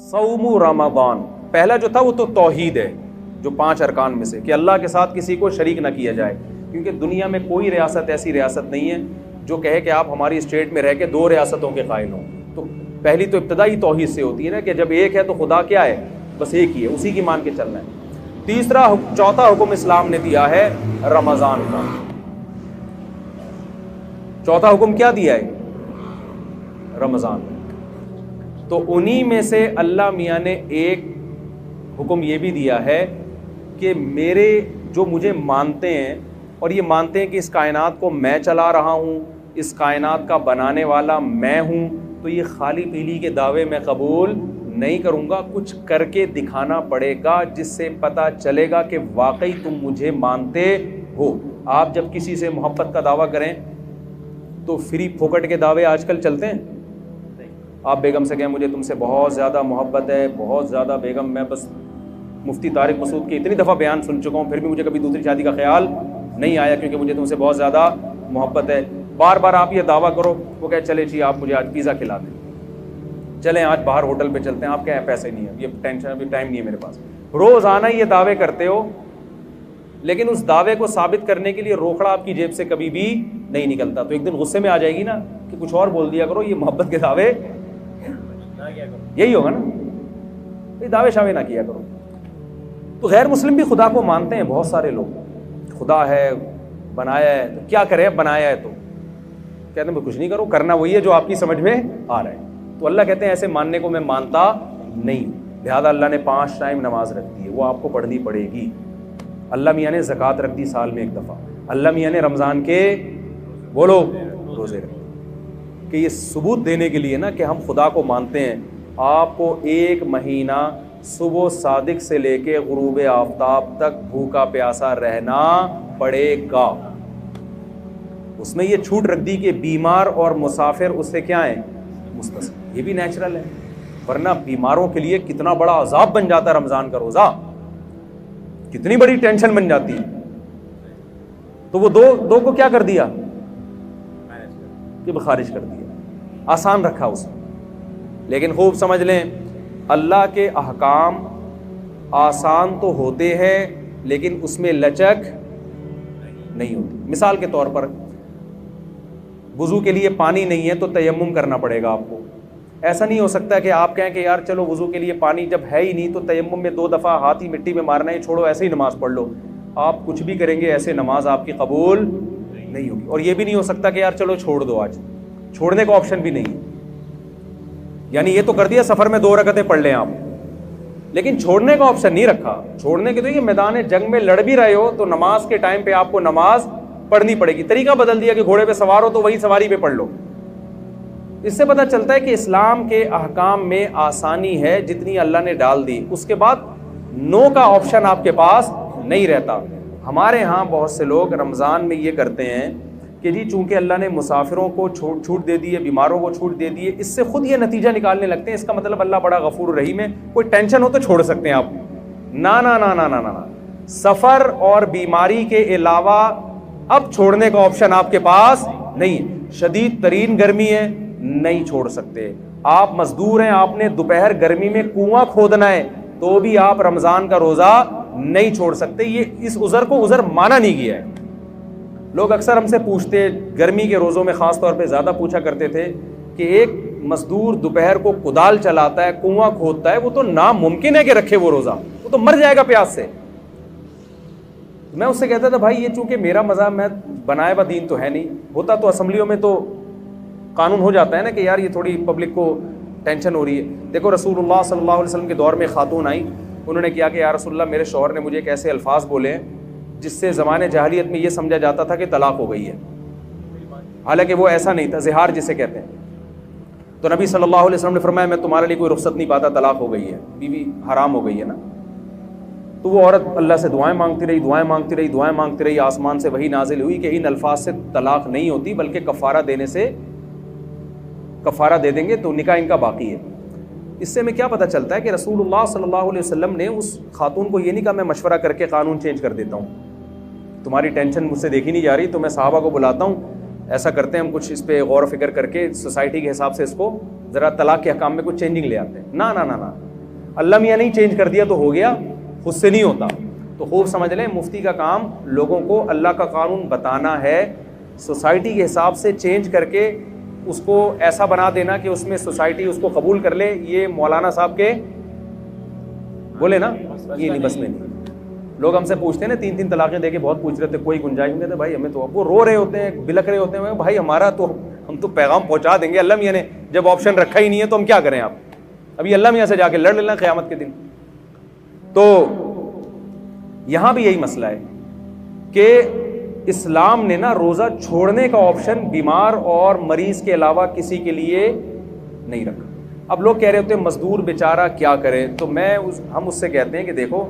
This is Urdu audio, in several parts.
صوم رمضان پہلا جو تھا وہ تو توحید ہے، جو 5 ارکان میں سے، کہ اللہ کے ساتھ کسی کو شریک نہ کیا جائے، کیونکہ دنیا میں کوئی ریاست ایسی ریاست نہیں ہے جو کہے کہ آپ ہماری اسٹیٹ میں رہ کے 2 ریاستوں کے قائل ہوں۔ تو پہلی تو ابتدائی توحید سے ہوتی ہے نا، کہ جب ایک ہے تو خدا کیا ہے، بس ایک ہی ہے، اسی کی مان کے چلنا ہے۔ چوتھا حکم اسلام نے دیا ہے رمضان کا۔ چوتھا حکم کیا دیا ہے؟ رمضان۔ تو انہی میں سے اللہ میاں نے ایک حکم یہ بھی دیا ہے کہ میرے جو مجھے مانتے ہیں اور یہ مانتے ہیں کہ اس کائنات کو میں چلا رہا ہوں، اس کائنات کا بنانے والا میں ہوں، تو یہ خالی پیلی کے دعوے میں قبول نہیں کروں گا، کچھ کر کے دکھانا پڑے گا جس سے پتہ چلے گا کہ واقعی تم مجھے مانتے ہو۔ آپ جب کسی سے محبت کا دعویٰ کریں تو فری پھوکٹ کے دعوے آج کل چلتے ہیں۔ آپ بیگم سے کہیں مجھے تم سے بہت زیادہ محبت ہے، بہت زیادہ بیگم، میں بس مفتی طارق مسعود کے اتنی دفعہ بیان سن چکا ہوں، پھر بھی مجھے کبھی دوسری شادی کا خیال نہیں آیا کیونکہ مجھے تم سے بہت زیادہ محبت ہے۔ بار بار آپ یہ دعویٰ کرو، وہ کہے چلے جی آپ مجھے آج پیزا کھلا دیں، چلیں آج باہر ہوٹل پہ چلتے ہیں، آپ کہیں پیسے نہیں ہیں، یہ ٹینشن، ابھی ٹائم نہیں ہے میرے پاس۔ روزانہ یہ دعوے کرتے ہو، لیکن اس دعوے کو ثابت کرنے کے لیے روکڑا آپ کی جیب سے کبھی بھی نہیں نکلتا۔ تو ایک دن غصے میں آ جائے گی نا کہ کچھ اور بول دیا کرو، یہ محبت کے دعوے یہی ہوگا نا، یہ دعوے شاوے نہ کیا کرو۔ تو غیر مسلم بھی خدا کو مانتے ہیں، بہت سارے لوگ، خدا ہے، بنایا ہے، تو کیا کرے، بنایا ہے تو کہتے ہیں کچھ نہیں کرو، کرنا وہی ہے جو آپ کی سمجھ میں آ رہا ہے۔ تو اللہ کہتے ہیں ایسے ماننے کو میں مانتا نہیں، لہذا اللہ نے 5 ٹائم نماز رکھ دی ہے، وہ آپ کو پڑھنی پڑے گی۔ اللہ میاں نے زکوٰۃ رکھ دی سال میں 1 دفعہ، اللہ میاں نے رمضان کے بولو روزے رکھ دی، کہ یہ ثبوت دینے کے لیے نا کہ ہم خدا کو مانتے ہیں۔ آپ کو 1 مہینہ صبح صادق سے لے کے غروب آفتاب تک بھوکا پیاسا رہنا پڑے گا۔ اس میں یہ چھوٹ رکھ دی کہ بیمار اور مسافر اس سے کیا ہیں، مستثنی، یہ بھی نیچرل ہے، ورنہ بیماروں کے لیے کتنا بڑا عذاب بن جاتا ہے رمضان کا روزہ، کتنی بڑی ٹینشن بن جاتی ہے۔ تو وہ دو کو کیا کر دیا کہ خارج کر دیا، آسان رکھا اس میں۔ لیکن خوب سمجھ لیں اللہ کے احکام آسان تو ہوتے ہیں لیکن اس میں لچک نہیں ہوتی۔ مثال کے طور پر وضو کے لیے پانی نہیں ہے تو تیمم کرنا پڑے گا آپ کو۔ ایسا نہیں ہو سکتا کہ آپ کہیں کہ یار چلو وضو کے لیے پانی جب ہے ہی نہیں تو تیمم میں 2 دفعہ ہاتھ ہی مٹی میں مارنا ہے، چھوڑو ایسے ہی نماز پڑھ لو۔ آپ کچھ بھی کریں گے ایسے نماز آپ کی قبول نہیں ہوگی۔ اور یہ بھی نہیں ہو سکتا کہ یار چلو چھوڑ دو، آج چھوڑنے کا آپشن بھی نہیں ہے۔ یعنی یہ تو کر دیا سفر میں 2 رکعتیں پڑھ لیں آپ، لیکن چھوڑنے کا آپشن نہیں رکھا۔ چھوڑنے کے تو یہ میدان جنگ میں لڑ بھی رہے ہو تو نماز کے ٹائم پہ آپ کو نماز پڑھنی پڑے گی۔ طریقہ بدل دیا کہ گھوڑے پہ سوار ہو تو وہی سواری پہ پڑھ لو۔ اس سے پتہ چلتا ہے کہ اسلام کے احکام میں آسانی ہے جتنی اللہ نے ڈال دی، اس کے بعد نو کا آپشن آپ کے پاس نہیں رہتا۔ ہمارے ہاں بہت سے لوگ رمضان میں یہ کرتے ہیں کہ جی چونکہ اللہ نے مسافروں کو چھوٹ دے دی ہے، بیماروں کو چھوٹ دے دی ہے، اس سے خود یہ نتیجہ نکالنے لگتے ہیں اس کا مطلب اللہ بڑا غفور رحیم ہے، کوئی ٹینشن ہو تو چھوڑ سکتے ہیں آپ۔ نا نا نا نا نا نا، سفر اور بیماری کے علاوہ اب چھوڑنے کا آپشن آپ کے پاس نہیں ہے۔ شدید ترین گرمی ہے، نہیں چھوڑ سکتے۔ آپ مزدور ہیں، آپ نے دوپہر گرمی میں کنواں کھودنا ہے تو بھی آپ رمضان کا روزہ نہیں چھوڑ سکتے۔ یہ اس عذر کو عذر مانا نہیں گیا ہے۔ لوگ اکثر ہم سے پوچھتے، گرمی کے روزوں میں خاص طور پہ زیادہ پوچھا کرتے تھے کہ ایک مزدور دوپہر کو کدال چلاتا ہے، کنواں کھودتا ہے، وہ تو ناممکن ہے کہ رکھے وہ روزہ، وہ تو مر جائے گا پیاس سے۔ میں اس سے کہتا تھا بھائی یہ چونکہ میرا مذہب میں بنائے با دین تو ہے نہیں، ہوتا تو اسمبلیوں میں تو قانون ہو جاتا ہے نا کہ یار یہ تھوڑی پبلک کو ٹینشن ہو رہی ہے۔ دیکھو رسول اللہ صلی اللہ علیہ وسلم کے دور میں خاتون آئیں، انہوں نے کیا کہ یا رسول اللہ میرے شوہر نے مجھے ایک ایسے الفاظ بولے ہیں جس سے زمانے جاہلیت میں یہ سمجھا جاتا تھا کہ طلاق ہو گئی ہے، حالانکہ وہ ایسا نہیں تھا، زہار جسے کہتے ہیں۔ تو نبی صلی اللہ علیہ وسلم نے فرمایا میں تمہارے لیے کوئی رخصت نہیں پاتا، طلاق ہو گئی ہے، بیوی حرام ہو گئی ہے نا۔ تو وہ عورت اللہ سے دعائیں مانگتی رہی، دعائیں مانگتی رہی، دعائیں مانگتی رہی، آسمان سے وحی نازل ہوئی کہ ان الفاظ سے طلاق نہیں ہوتی بلکہ کفارہ دینے سے، کفارہ دے دیں گے تو نکاح ان کا باقی ہے۔ اس سے ہمیں کیا پتہ چلتا ہے کہ رسول اللہ صلی اللہ علیہ وسلم نے اس خاتون کو یہ نہیں کہا میں مشورہ کر کے قانون چینج کر دیتا ہوں، تمہاری ٹینشن مجھ سے دیکھی نہیں جا رہی تو میں صحابہ کو بلاتا ہوں، ایسا کرتے ہیں ہم کچھ اس پہ غور و فکر کر کے سوسائٹی کے حساب سے اس کو ذرا طلاق کے حکام میں کچھ چینجنگ لے آتے ہیں۔ نا نا نا نا، اللہ میاں نہیں چینج کر دیا تو ہو گیا، خود سے نہیں ہوتا. تو خوب سمجھ لیں مفتی کا کام لوگوں کو اللہ کا قانون بتانا ہے، سوسائٹی کے حساب سے چینج کر کے اس کو ایسا بنا دینا کہ اس میں سوسائٹی اس کو قبول کر لے. یہ مولانا صاحب کے بولے نا یہ نہیں، بس میں نہیں. لوگ ہم سے پوچھتے ہیں نا 3 طلاقیں دے کے بہت پوچھ رہے تھے کوئی گنجائش نہیں. کہتے بھائی ہمیں تو، وہ رو رہے ہوتے ہیں بلک رہے ہوتے ہیں، بھائی ہمارا تو ہم تو پیغام پہنچا دیں گے، اللہ میاں نے جب آپشن رکھا ہی نہیں ہے تو ہم کیا کریں. آپ ابھی اللہ میاں سے جا کے لڑ لینا قیامت کے دن. تو یہاں بھی یہی مسئلہ ہے کہ اسلام نے نا روزہ چھوڑنے کا آپشن بیمار اور مریض کے علاوہ کسی کے لیے نہیں رکھا. اب لوگ کہہ رہے ہوتے ہیں مزدور بیچارہ کیا کرے، تو ہم اس سے کہتے ہیں کہ دیکھو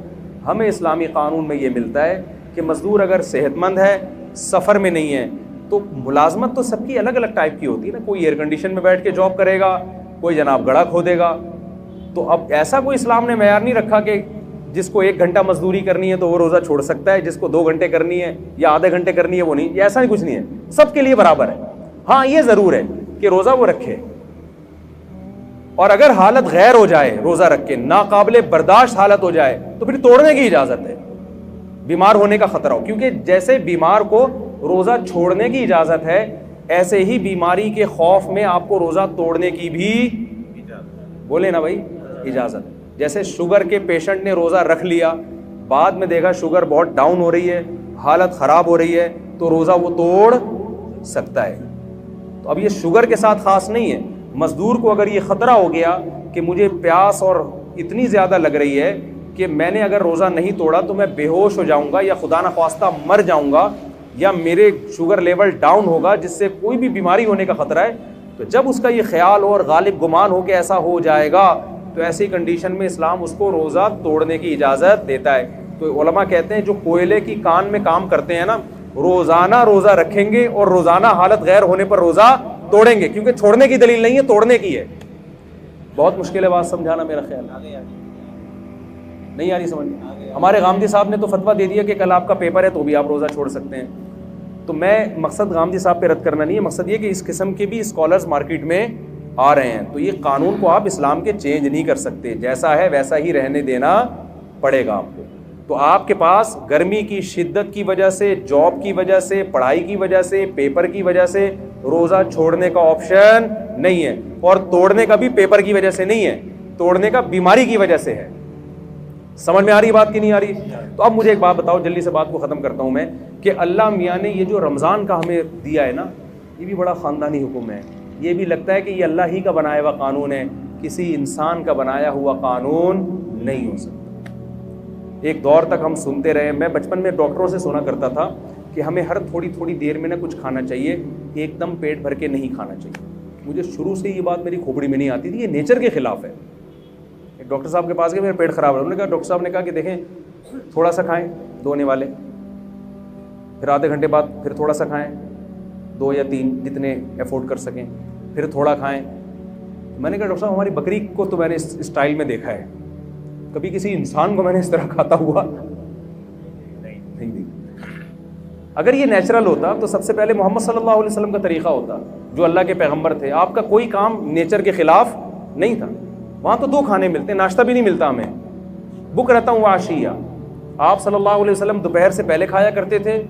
ہمیں اسلامی قانون میں یہ ملتا ہے کہ مزدور اگر صحت مند ہے، سفر میں نہیں ہے، تو ملازمت تو سب کی الگ الگ ٹائپ کی ہوتی ہے نا. کوئی ایئر کنڈیشن میں بیٹھ کے جاب کرے گا، کوئی جناب گڑھا کھودے گا. تو اب ایسا کوئی اسلام نے معیار نہیں رکھا کہ جس کو 1 گھنٹہ مزدوری کرنی ہے تو وہ روزہ چھوڑ سکتا ہے، جس کو 2 گھنٹے کرنی ہے یا آدھے گھنٹے کرنی ہے وہ نہیں. ایسا ہی کچھ نہیں ہے، سب کے لیے برابر ہے. ہاں یہ ضرور ہے کہ روزہ وہ رکھے، اور اگر حالت غیر ہو جائے روزہ رکھ کے، ناقابل برداشت حالت ہو جائے تو پھر توڑنے کی اجازت ہے، بیمار ہونے کا خطرہ ہو. کیونکہ جیسے بیمار کو روزہ چھوڑنے کی اجازت ہے، ایسے ہی بیماری کے خوف میں آپ کو روزہ توڑنے کی بھی بولے نا بھائی اجازت. جیسے شوگر کے پیشنٹ نے روزہ رکھ لیا، بعد میں دیکھا شوگر بہت ڈاؤن ہو رہی ہے، حالت خراب ہو رہی ہے، تو روزہ وہ توڑ سکتا ہے. تو اب یہ شوگر کے ساتھ خاص نہیں ہے. مزدور کو اگر یہ خطرہ ہو گیا کہ مجھے پیاس اور اتنی زیادہ لگ رہی ہے کہ میں نے اگر روزہ نہیں توڑا تو میں بے ہوش ہو جاؤں گا یا خدا نخواستہ مر جاؤں گا یا میرے شوگر لیول ڈاؤن ہوگا جس سے کوئی بھی بیماری ہونے کا خطرہ ہے، تو جب اس کا یہ خیال اور غالب گمان ہو کہ ایسا ہو جائے گا تو ایسی کنڈیشن میں اسلام اس کو روزہ توڑنے کی اجازت دیتا ہے. تو علماء کہتے ہیں جو کوئلے کی کان میں کام کرتے ہیں نا، روزانہ روزہ رکھیں گے اور روزانہ حالت غیر ہونے پر روزہ توڑیں گے، کیونکہ چھوڑنے کی دلیل نہیں ہے، توڑنے کی ہے. بہت مشکل ہے بات سمجھانا، میرا خیال نہیں آ رہی سمجھ. ہمارے غامدی صاحب نے تو فتویٰ دے دیا کہ کل آپ کا پیپر ہے تو بھی آپ روزہ چھوڑ سکتے ہیں. تو میں مقصد غامدی صاحب پہ رد کرنا نہیں ہے، مقصد یہ کہ اس قسم کے بھی اسکالرز مارکیٹ میں آ رہے ہیں. تو یہ قانون کو آپ اسلام کے چینج نہیں کر سکتے، جیسا ہے ویسا ہی رہنے دینا پڑے گا آپ کو. تو آپ کے پاس گرمی کی شدت کی وجہ سے، جاب کی وجہ سے، پڑھائی کی وجہ سے، پیپر کی وجہ سے روزہ چھوڑنے کا آپشن نہیں ہے، اور توڑنے کا بھی پیپر کی وجہ سے نہیں ہے، توڑنے کا بیماری کی وجہ سے ہے. سمجھ میں آ رہی بات کی نہیں آ رہی؟ تو اب مجھے ایک بات بتاؤ، جلدی سے بات کو ختم کرتا ہوں میں، کہ اللہ میاں نے یہ جو رمضان کا ہمیں دیا ہے نا، یہ بھی بڑا خاندانی حکم ہے. یہ بھی لگتا ہے کہ یہ اللہ ہی کا بنایا ہوا قانون ہے، کسی انسان کا بنایا ہوا قانون نہیں ہو سکتا. ایک دور تک ہم سنتے رہے، میں بچپن میں ڈاکٹروں سے سنا کرتا تھا کہ ہمیں ہر تھوڑی دیر میں نا کچھ کھانا چاہیے، ایک دم پیٹ بھر کے نہیں کھانا چاہیے. مجھے شروع سے یہ بات میری کھوپڑی میں نہیں آتی تھی، یہ نیچر کے خلاف ہے. ایک ڈاکٹر صاحب کے پاس گئے، میرا پیٹ خراب ہے. انہوں نے کہا، ڈاکٹر صاحب نے کہا کہ دیکھیں تھوڑا سا کھائیں 2 ہونے والے، پھر آدھے گھنٹے بعد پھر تھوڑا سا کھائیں 2 یا 3 جتنے افورڈ کر سکیں، پھر تھوڑا کھائیں. میں نے کہا ڈاکٹر صاحب ہماری بکری کو تو میں نے اس اسٹائل میں دیکھا ہے، کبھی کسی انسان کو میں نے اس طرح کھاتا ہوا نہیں دیکھا. اگر یہ نیچرل ہوتا تو سب سے پہلے محمد صلی اللہ علیہ وسلم کا طریقہ ہوتا، جو اللہ کے پیغمبر تھے. آپ کا کوئی کام نیچر کے خلاف نہیں تھا. وہاں تو 2 کھانے ملتے، ناشتہ بھی نہیں ملتا ہمیں. بکرۃ و عشیہ، آپ صلی اللہ علیہ وسلم دوپہر سے پہلے کھایا کرتے تھے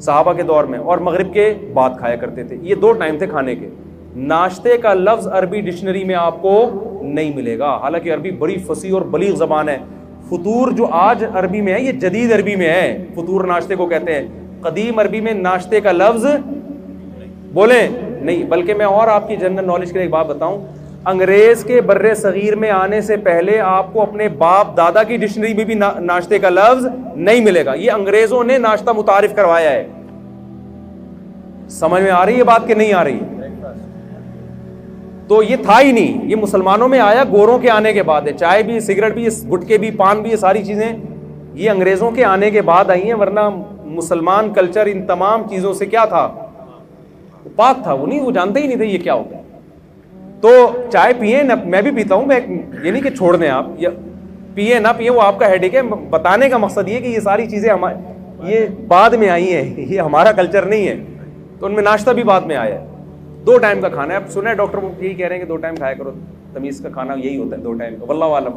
صحابہ کے دور میں، اور مغرب کے بعد کھایا کرتے تھے. یہ 2 ٹائم تھے کھانے کے. ناشتے کا لفظ عربی ڈکشنری میں آپ کو نہیں ملے گا، حالانکہ عربی بڑی فصیح اور بلیغ زبان ہے. فطور جو آج عربی میں ہے یہ جدید عربی میں ہے، فطور ناشتے کو کہتے ہیں. قدیم عربی میں ناشتے کا لفظ بولیں نہیں. بلکہ میں اور آپ کی جنرل نالج کے لیے ایک بات بتاؤں، انگریز کے بر صغیر میں آنے سے پہلے آپ کو اپنے باپ دادا کی ڈکشنری میں بھی ناشتے کا لفظ نہیں ملے گا. یہ انگریزوں نے ناشتہ متعارف کروایا ہے. سمجھ میں آ رہی ہے بات کہ نہیں آ رہی؟ تو یہ تھا ہی نہیں، یہ مسلمانوں میں آیا گوروں کے آنے کے بعد ہے. چائے بھی، سگریٹ بھی، گٹکے بھی، پان بھی، یہ ساری چیزیں یہ انگریزوں کے آنے کے بعد آئی ہیں. ورنہ مسلمان کلچر ان تمام چیزوں سے کیا تھا؟ پاک تھا. وہ جانتے ہی نہیں تھے یہ کیا ہوتا ہے. تو چائے پئیں نہ، میں بھی پیتا ہوں، میں یہ نہیں کہ چھوڑ دیں آپ، یا پئیں نہ پئیں وہ آپ کا ہیڈیک ہے. بتانے کا مقصد یہ کہ یہ ساری چیزیں یہ بعد میں آئی ہیں، یہ ہمارا کلچر نہیں ہے. تو ان میں ناشتہ بھی بعد میں آیا ہے. 2 ٹائم کا کھانا ہے. اب سنا ہے ڈاکٹر یہی کہہ رہے ہیں کہ 2 ٹائم کھایا کرو، تمیز کا کھانا یہی ہوتا ہے 2 ٹائم کا، واللہ عالم.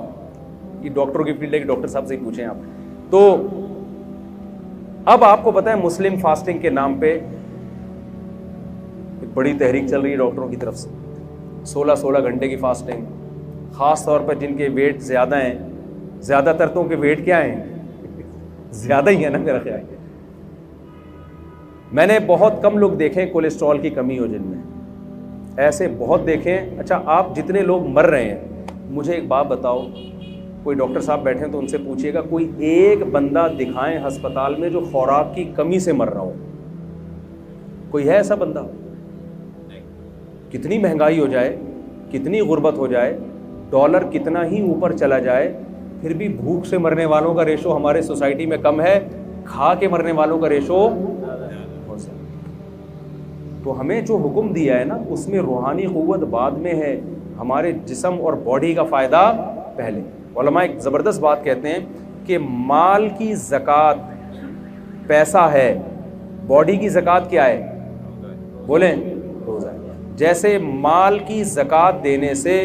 یہ ڈاکٹروں کی فیلڈ ہے کہ ڈاکٹر صاحب سے ہی پوچھیں آپ. تو اب آپ کو پتہ ہے مسلم فاسٹنگ کے نام پہ ایک بڑی تحریک چل رہی ہے ڈاکٹروں کی طرف سے. 16 گھنٹے کی فاسٹنگ, خاص طور پر جن کے ویٹ زیادہ ہیں, زیادہ تر تو کے ویٹ کیا ہیں, زیادہ ہی ہے نا میرا خیال. میں نے بہت کم لوگ دیکھیں کولیسٹرول کی کمی ہو جن میں, ایسے بہت دیکھیں. اچھا آپ جتنے لوگ مر رہے ہیں, مجھے ایک بات بتاؤ, کوئی ڈاکٹر صاحب بیٹھے ہیں تو ان سے پوچھیے گا کوئی ایک بندہ دکھائیں ہسپتال میں جو خوراک کی کمی سے مر رہا ہو. کوئی ہے ایسا بندہ؟ کتنی مہنگائی ہو جائے, کتنی غربت ہو جائے, ڈالر کتنا ہی اوپر چلا جائے, پھر بھی بھوک سے مرنے والوں کا ریشو ہمارے سوسائٹی میں کم ہے, کھا کے مرنے والوں کا ریشو بہت زیادہ. تو ہمیں جو حکم دیا ہے نا اس میں روحانی قوت بعد میں ہے, ہمارے جسم اور باڈی کا فائدہ پہلے. علماء ایک زبردست بات کہتے ہیں کہ مال کی زکوٰۃ پیسہ ہے, باڈی کی زکوٰۃ کیا ہے؟ بولیں روزہ. جیسے مال کی زکوٰۃ دینے سے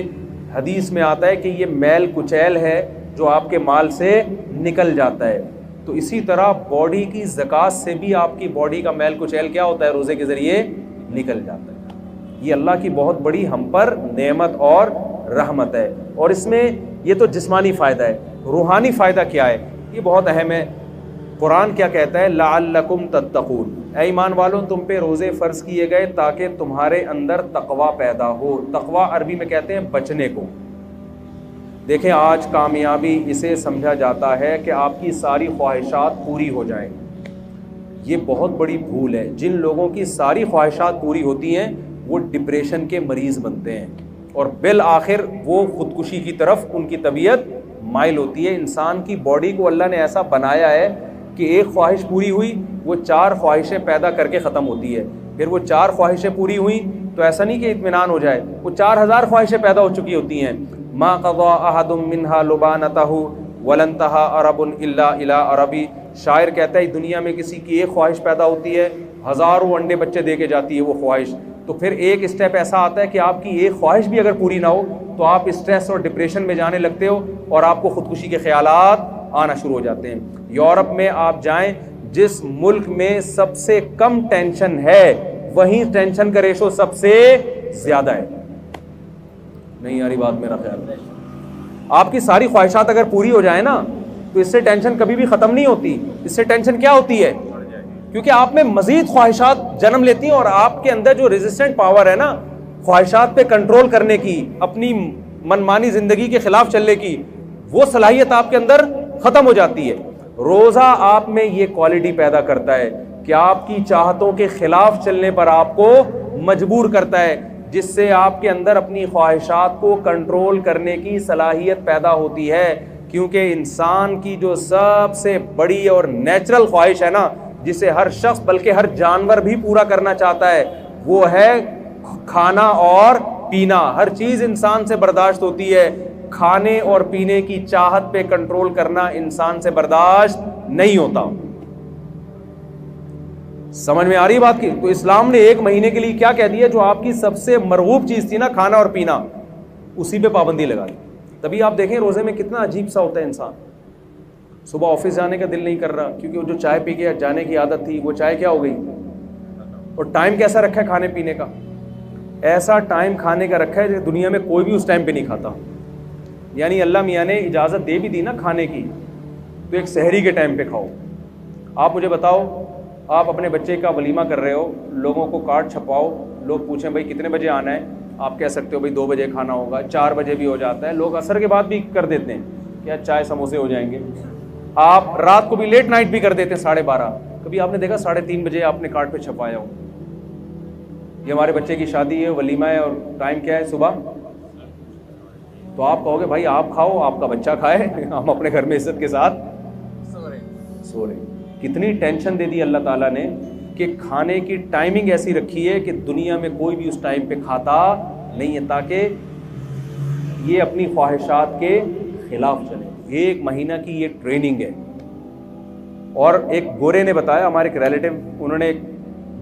حدیث میں آتا ہے کہ یہ میل کچیل ہے جو آپ کے مال سے نکل جاتا ہے, تو اسی طرح باڈی کی زکوٰۃ سے بھی آپ کی باڈی کا میل کچیل کیا ہوتا ہے؟ روزے کے ذریعے نکل جاتا ہے. یہ اللہ کی بہت بڑی ہم پر نعمت اور رحمت ہے. اور اس میں یہ تو جسمانی فائدہ ہے, روحانی فائدہ کیا ہے یہ بہت اہم ہے. قرآن کیا کہتا ہے؟ لعلکم تتقون, اے ایمان والوں تم پہ روزے فرض کیے گئے تاکہ تمہارے اندر تقوی پیدا ہو. تقوی عربی میں کہتے ہیں بچنے کو. دیکھیں آج کامیابی اسے سمجھا جاتا ہے کہ آپ کی ساری خواہشات پوری ہو جائیں. یہ بہت بڑی بھول ہے. جن لوگوں کی ساری خواہشات پوری ہوتی ہیں وہ ڈپریشن کے مریض بنتے ہیں اور بالآخر وہ خودکشی کی طرف ان کی طبیعت مائل ہوتی ہے. انسان کی باڈی کو اللہ نے ایسا بنایا ہے کہ ایک خواہش پوری ہوئی وہ 4 خواہشیں پیدا کر کے ختم ہوتی ہے. پھر وہ 4 خواہشیں پوری ہوئیں تو ایسا نہیں کہ اطمینان ہو جائے, وہ 4000 خواہشیں پیدا ہو چکی ہوتی ہیں. ما قضى احد منها لبانته ولن انتهى عرب الا الى عربی. شاعر کہتا ہے دنیا میں کسی کی ایک خواہش پیدا ہوتی ہے, ہزاروں انڈے بچے دے کے جاتی ہے وہ خواہش. تو پھر ایک اسٹیپ ایسا آتا ہے کہ آپ کی ایک خواہش بھی اگر پوری نہ ہو تو آپ اسٹریس اور ڈپریشن میں جانے لگتے ہو اور آپ کو خودکشی کے خیالات آنا شروع ہو جاتے ہیں. یورپ میں آپ جائیں, جس ملک میں سب سے کم ٹینشن ہے وہیں ٹینشن کا ریشو سب سے زیادہ ہے. نہیں یاری بات میرا خیال ہے. آپ کی ساری خواہشات اگر پوری ہو جائیں نا تو اس سے ٹینشن کبھی بھی ختم نہیں ہوتی. اس سے ٹینشن کیا ہوتی ہے؟ کیونکہ آپ میں مزید خواہشات جنم لیتی ہیں اور آپ کے اندر جو ریزسٹنٹ پاور ہے نا خواہشات پہ کنٹرول کرنے کی, اپنی منمانی زندگی کے خلاف چلنے کی, وہ صلاحیت آپ کے اندر ختم ہو جاتی ہے. روزہ آپ میں یہ کوالٹی پیدا کرتا ہے کہ آپ کی چاہتوں کے خلاف چلنے پر آپ کو مجبور کرتا ہے, جس سے آپ کے اندر اپنی خواہشات کو کنٹرول کرنے کی صلاحیت پیدا ہوتی ہے. کیونکہ انسان کی جو سب سے بڑی اور نیچرل خواہش ہے نا, جسے ہر شخص بلکہ ہر جانور بھی پورا کرنا چاہتا ہے, وہ ہے کھانا اور پینا. ہر چیز انسان سے برداشت ہوتی ہے, کھانے اور پینے کی چاہت پہ کنٹرول کرنا انسان سے برداشت نہیں ہوتا. سمجھ میں آ رہی بات کی؟ تو اسلام نے 1 مہینے کے لیے کیا کہہ دیا؟ جو آپ کی سب سے مرغوب چیز تھی نا کھانا اور پینا, اسی پہ پابندی لگا دی. تبھی آپ دیکھیں روزے میں کتنا عجیب سا ہوتا ہے انسان. صبح آفس جانے کا دل نہیں کر رہا کیونکہ وہ جو چائے پی کے جانے کی عادت تھی وہ چائے کیا ہو گئی. اور ٹائم کیسا رکھا ہے کھانے پینے کا؟ ایسا ٹائم کھانے کا رکھا ہے کہ دنیا میں کوئی بھی اس ٹائم پہ نہیں کھاتا. یعنی اللہ میاں نے اجازت دے بھی دی نا کھانے کی, تو ایک سحری کے ٹائم پہ کھاؤ. آپ مجھے بتاؤ, آپ اپنے بچے کا ولیمہ کر رہے ہو, لوگوں کو کارڈ چھپاؤ, لوگ پوچھیں بھائی کتنے بجے آنا ہے, آپ کہہ سکتے ہو بھائی 2 بجے کھانا ہوگا, 4 بجے بھی ہو جاتا ہے, لوگ عصر کے بعد بھی کر دیتے ہیں کیا چائے سموسے ہو جائیں گے. آپ رات کو بھی لیٹ نائٹ بھی کر دیتے ہیں 12:30. کبھی آپ نے دیکھا 3:30 بجے آپ نے کارڈ پہ چھپایا ہو؟ یہ ہمارے بچے کی شادی ہے, ولیمہ ہے, اور ٹائم کیا ہے صبح. تو آپ کہو گے بھائی آپ کھاؤ, آپ کا بچہ کھائے, ہم اپنے گھر میں عزت کے ساتھ سو رہے. کتنی ٹینشن دے دی اللہ تعالیٰ نے کہ کھانے کی ٹائمنگ ایسی رکھی ہے کہ دنیا میں کوئی بھی اس ٹائم پہ کھاتا نہیں ہے, تاکہ یہ اپنی خواہشات کے خلاف چلے. 1 مہینہ کی یہ ٹریننگ ہے. اور ایک گورے نے بتایا, ہمارے ایک ریلیٹو,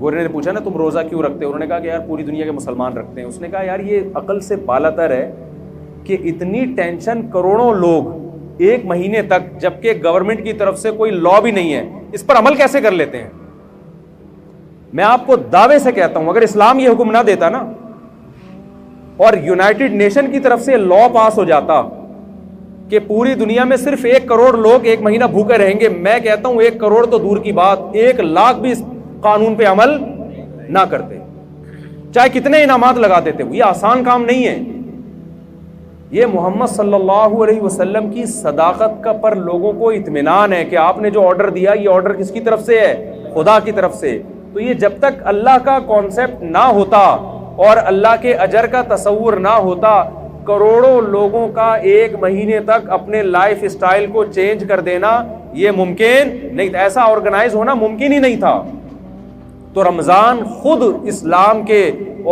گورے نے پوچھا نا تم روزہ کیوں رکھتے ہو؟ انہوں نے کہا کہ یار پوری دنیا کے مسلمان رکھتے ہیں. اس نے کہا یار یہ عقل سے بالاتر ہے کہ اتنی ٹینشن کروڑوں لوگ 1 مہینے تک، جبکہ گورنمنٹ کی طرف سے کوئی لا بھی نہیں ہے، اس پر عمل کیسے کر لیتے ہیں؟ میں آپ کو دعوے سے کہتا ہوں اگر اسلام یہ حکم نہ دیتا نا، اور یونائٹڈ نیشن کی طرف سے لا پاس ہو جاتا کہ پوری دنیا میں صرف 1 کروڑ لوگ 1 مہینہ بھوکے رہیں گے، میں کہتا ہوں 1 کروڑ تو دور کی بات، 1 لاکھ بھی اس قانون پہ عمل نہ کرتے، چاہے کتنے انعامات لگا دیتے. یہ آسان کام نہیں ہے. یہ محمد صلی اللہ علیہ وسلم کی صداقت کا پر لوگوں کو اطمینان ہے کہ آپ نے جو آرڈر دیا یہ آرڈر کس کی طرف سے ہے؟ خدا کی طرف سے. تو یہ جب تک اللہ کا کانسیپٹ نہ ہوتا اور اللہ کے اجر کا تصور نہ ہوتا، کروڑوں لوگوں کا 1 مہینے تک اپنے لائف اسٹائل کو چینج کر دینا یہ ممکن نہیں تھا، ایسا آرگنائز ہونا ممکن ہی نہیں تھا. تو رمضان خود اسلام کے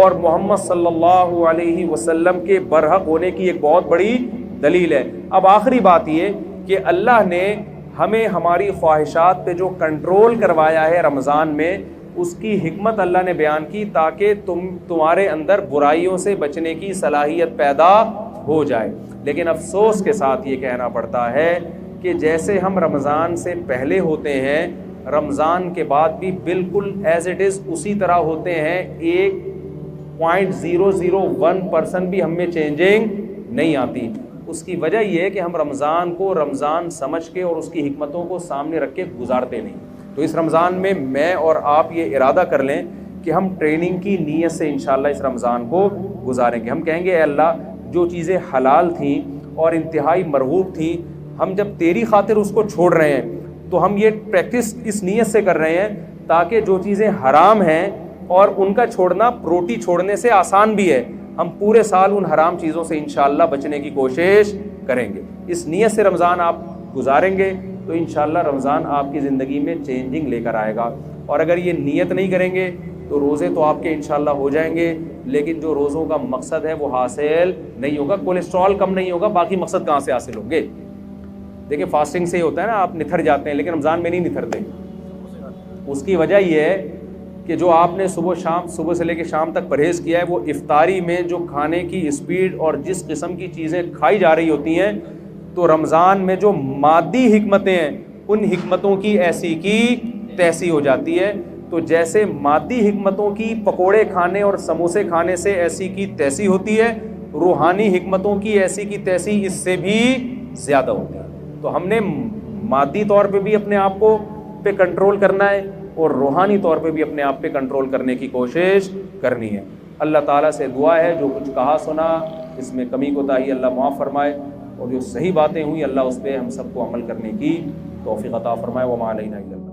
اور محمد صلی اللہ علیہ وسلم کے برحق ہونے کی ایک بہت بڑی دلیل ہے. اب آخری بات یہ کہ اللہ نے ہمیں ہماری خواہشات پہ جو کنٹرول کروایا ہے رمضان میں، اس کی حکمت اللہ نے بیان کی تاکہ تمہارے اندر برائیوں سے بچنے کی صلاحیت پیدا ہو جائے. لیکن افسوس کے ساتھ یہ کہنا پڑتا ہے کہ جیسے ہم رمضان سے پہلے ہوتے ہیں، رمضان کے بعد بھی بالکل ایز اٹ از اسی طرح ہوتے ہیں. 1.001% بھی ہم میں چینجنگ نہیں آتی. اس کی وجہ یہ ہے کہ ہم رمضان کو رمضان سمجھ کے اور اس کی حکمتوں کو سامنے رکھ کے گزارتے نہیں. تو اس رمضان میں میں اور آپ یہ ارادہ کر لیں کہ ہم ٹریننگ کی نیت سے انشاءاللہ اس رمضان کو گزاریں گے. ہم کہیں گے اے اللہ جو چیزیں حلال تھیں اور انتہائی مرغوب تھیں، ہم جب تیری خاطر اس کو چھوڑ رہے ہیں تو ہم یہ پریکٹس اس نیت سے کر رہے ہیں تاکہ جو چیزیں حرام ہیں اور ان کا چھوڑنا روٹی چھوڑنے سے آسان بھی ہے، ہم پورے سال ان حرام چیزوں سے انشاءاللہ بچنے کی کوشش کریں گے. اس نیت سے رمضان آپ گزاریں گے تو انشاءاللہ رمضان آپ کی زندگی میں چینجنگ لے کر آئے گا. اور اگر یہ نیت نہیں کریں گے تو روزے تو آپ کے انشاءاللہ ہو جائیں گے، لیکن جو روزوں کا مقصد ہے وہ حاصل نہیں ہوگا. کولیسٹرول کم نہیں ہوگا، باقی مقصد کہاں سے حاصل ہوں گے؟ دیکھیں فاسٹنگ سے ہی ہوتا ہے نا، آپ نتھر جاتے ہیں لیکن رمضان میں نہیں نتھرتے. اس کی وجہ یہ ہے کہ جو آپ نے صبح سے لے کے شام تک پرہیز کیا ہے، وہ افطاری میں جو کھانے کی اسپیڈ اور جس قسم کی چیزیں کھائی جا رہی ہوتی ہیں، تو رمضان میں جو مادی حکمتیں ہیں ان حکمتوں کی ایسی کی تیسی ہو جاتی ہے. تو جیسے مادی حکمتوں کی پکوڑے کھانے اور سموسے کھانے سے ایسی کی تیسی ہوتی ہے، روحانی حکمتوں کی ایسی کی تیسی اس سے بھی زیادہ ہوتی ہے. تو ہم نے مادی طور پہ بھی اپنے آپ کو پہ کنٹرول کرنا ہے اور روحانی طور پہ بھی اپنے آپ پہ کنٹرول کرنے کی کوشش کرنی ہے. اللہ تعالیٰ سے دعا ہے جو کچھ کہا سنا اس میں کمی کوتاہی اللہ معاف فرمائے، اور جو صحیح باتیں ہوئی اللہ اس پہ ہم سب کو عمل کرنے کی توفیق عطا فرمائے. وما علینا الا البلاغ.